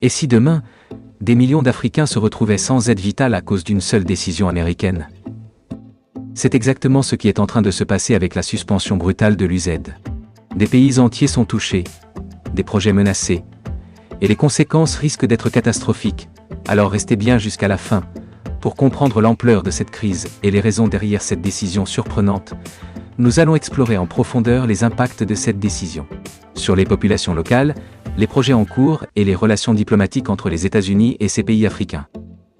Et si demain, des millions d'Africains se retrouvaient sans aide vitale à cause d'une seule décision américaine? C'est exactement ce qui est en train de se passer avec la suspension brutale de l'UZ. Des pays entiers sont touchés, des projets menacés, et les conséquences risquent d'être catastrophiques. Alors restez bien jusqu'à la fin, pour comprendre l'ampleur de cette crise et les raisons derrière cette décision surprenante. Nous allons explorer en profondeur les impacts de cette décision sur les populations locales, les projets en cours et les relations diplomatiques entre les États-Unis et ces pays africains.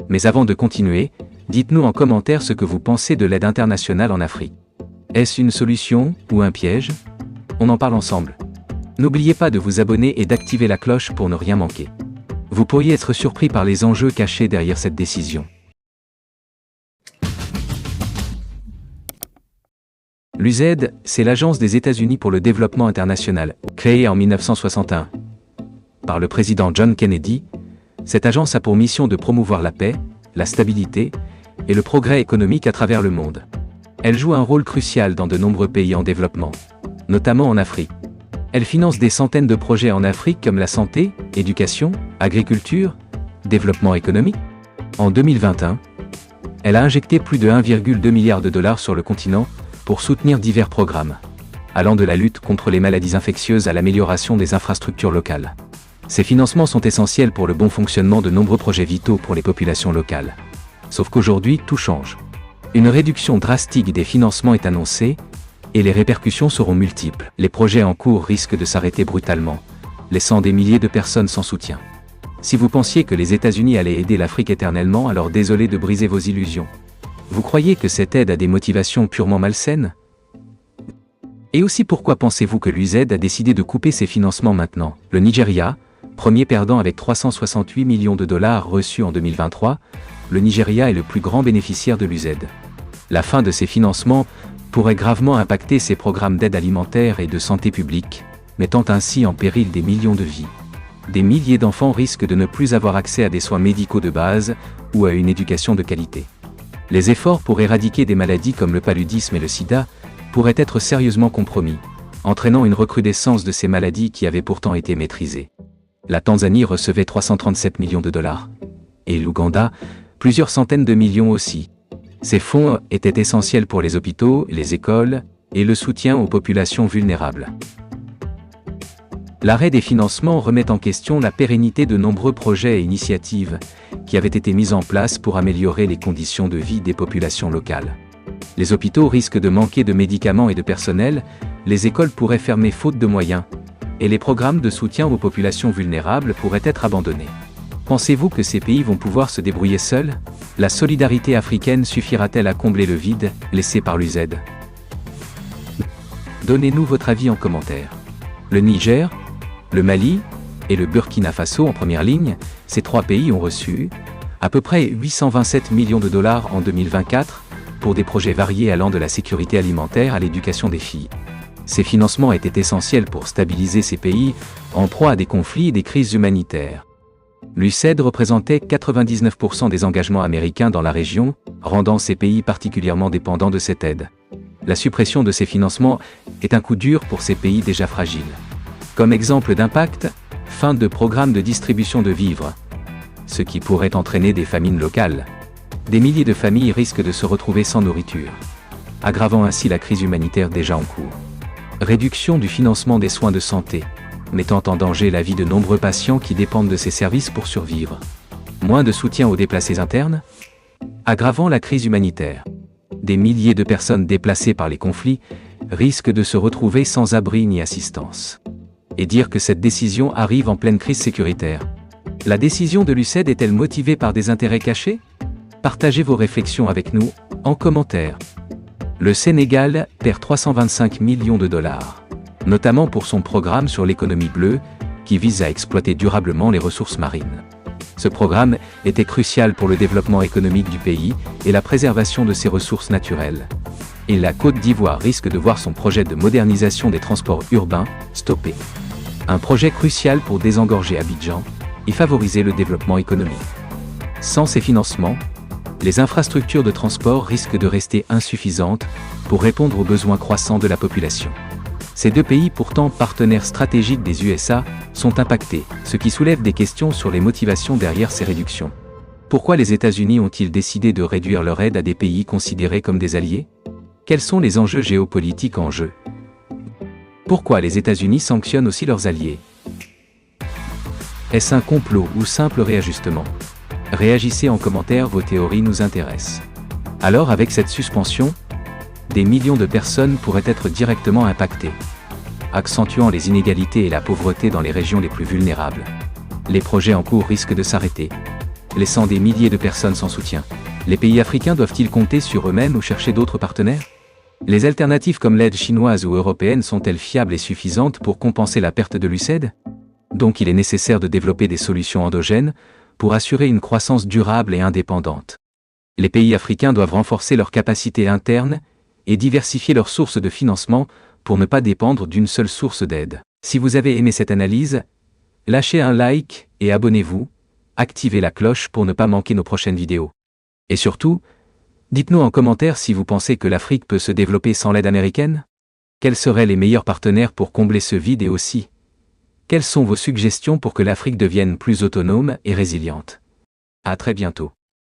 Mais avant de continuer, dites-nous en commentaire ce que vous pensez de l'aide internationale en Afrique. Est-ce une solution ou un piège? On en parle ensemble. N'oubliez pas de vous abonner et d'activer la cloche pour ne rien manquer. Vous pourriez être surpris par les enjeux cachés derrière cette décision. L'UZ, c'est l'Agence des États-Unis pour le développement international, créée en 1961. Par le président John Kennedy, cette agence a pour mission de promouvoir la paix, la stabilité et le progrès économique à travers le monde. Elle joue un rôle crucial dans de nombreux pays en développement, notamment en Afrique. Elle finance des centaines de projets en Afrique comme la santé, éducation, agriculture, développement économique. En 2021, elle a injecté plus de 1,2 milliard de dollars sur le continent pour soutenir divers programmes, allant de la lutte contre les maladies infectieuses à l'amélioration des infrastructures locales. Ces financements sont essentiels pour le bon fonctionnement de nombreux projets vitaux pour les populations locales. Sauf qu'aujourd'hui, tout change. Une réduction drastique des financements est annoncée, et les répercussions seront multiples. Les projets en cours risquent de s'arrêter brutalement, laissant des milliers de personnes sans soutien. Si vous pensiez que les États-Unis allaient aider l'Afrique éternellement, alors désolé de briser vos illusions. Vous croyez que cette aide a des motivations purement malsaines? Et aussi pourquoi pensez-vous que l'UZ a décidé de couper ses financements maintenant? Le Nigeria, premier perdant avec 368 millions de dollars reçus en 2023, le Nigeria est le plus grand bénéficiaire de l'UZ. La fin de ces financements pourrait gravement impacter ses programmes d'aide alimentaire et de santé publique, mettant ainsi en péril des millions de vies. Des milliers d'enfants risquent de ne plus avoir accès à des soins médicaux de base ou à une éducation de qualité. Les efforts pour éradiquer des maladies comme le paludisme et le sida pourraient être sérieusement compromis, entraînant une recrudescence de ces maladies qui avaient pourtant été maîtrisées. La Tanzanie recevait 337 millions de dollars. Et l'Ouganda, plusieurs centaines de millions aussi. Ces fonds étaient essentiels pour les hôpitaux, les écoles et le soutien aux populations vulnérables. L'arrêt des financements remet en question la pérennité de nombreux projets et initiatives qui avaient été mis en place pour améliorer les conditions de vie des populations locales. Les hôpitaux risquent de manquer de médicaments et de personnel, les écoles pourraient fermer faute de moyens, et les programmes de soutien aux populations vulnérables pourraient être abandonnés. Pensez-vous que ces pays vont pouvoir se débrouiller seuls? La solidarité africaine suffira-t-elle à combler le vide laissé par l'UZ? Donnez-nous votre avis en commentaire. Le Niger, le Mali et le Burkina Faso en première ligne, ces trois pays ont reçu à peu près 827 millions de dollars en 2024 pour des projets variés allant de la sécurité alimentaire à l'éducation des filles. Ces financements étaient essentiels pour stabiliser ces pays en proie à des conflits et des crises humanitaires. L'USAID représentait 99% des engagements américains dans la région, rendant ces pays particulièrement dépendants de cette aide. La suppression de ces financements est un coup dur pour ces pays déjà fragiles. Comme exemple d'impact, fin de programmes de distribution de vivres, ce qui pourrait entraîner des famines locales. Des milliers de familles risquent de se retrouver sans nourriture, aggravant ainsi la crise humanitaire déjà en cours. Réduction du financement des soins de santé, mettant en danger la vie de nombreux patients qui dépendent de ces services pour survivre. Moins de soutien aux déplacés internes, aggravant la crise humanitaire. Des milliers de personnes déplacées par les conflits risquent de se retrouver sans abri ni assistance. Et dire que cette décision arrive en pleine crise sécuritaire. La décision de l'USAID est-elle motivée par des intérêts cachés? Partagez vos réflexions avec nous, en commentaire. Le Sénégal perd 325 millions de dollars, notamment pour son programme sur l'économie bleue, qui vise à exploiter durablement les ressources marines. Ce programme était crucial pour le développement économique du pays et la préservation de ses ressources naturelles. Et la Côte d'Ivoire risque de voir son projet de modernisation des transports urbains stoppé. Un projet crucial pour désengorger Abidjan et favoriser le développement économique. Sans ces financements, les infrastructures de transport risquent de rester insuffisantes pour répondre aux besoins croissants de la population. Ces deux pays, pourtant partenaires stratégiques des USA, sont impactés, ce qui soulève des questions sur les motivations derrière ces réductions. Pourquoi les États-Unis ont-ils décidé de réduire leur aide à des pays considérés comme des alliés? Quels sont les enjeux géopolitiques en jeu? Pourquoi les États-Unis sanctionnent aussi leurs alliés? Est-ce un complot ou simple réajustement? Réagissez en commentaire, vos théories nous intéressent. Alors, avec cette suspension, des millions de personnes pourraient être directement impactées, accentuant les inégalités et la pauvreté dans les régions les plus vulnérables. Les projets en cours risquent de s'arrêter, laissant des milliers de personnes sans soutien. Les pays africains doivent-ils compter sur eux-mêmes ou chercher d'autres partenaires? Les alternatives comme l'aide chinoise ou européenne sont-elles fiables et suffisantes pour compenser la perte de l'USAID? Donc il est nécessaire de développer des solutions endogènes pour assurer une croissance durable et indépendante. Les pays africains doivent renforcer leurs capacités internes et diversifier leurs sources de financement pour ne pas dépendre d'une seule source d'aide. Si vous avez aimé cette analyse, lâchez un like et abonnez-vous, activez la cloche pour ne pas manquer nos prochaines vidéos. Et surtout, dites-nous en commentaire si vous pensez que l'Afrique peut se développer sans l'aide américaine? Quels seraient les meilleurs partenaires pour combler ce vide et aussi, quelles sont vos suggestions pour que l'Afrique devienne plus autonome et résiliente? À très bientôt.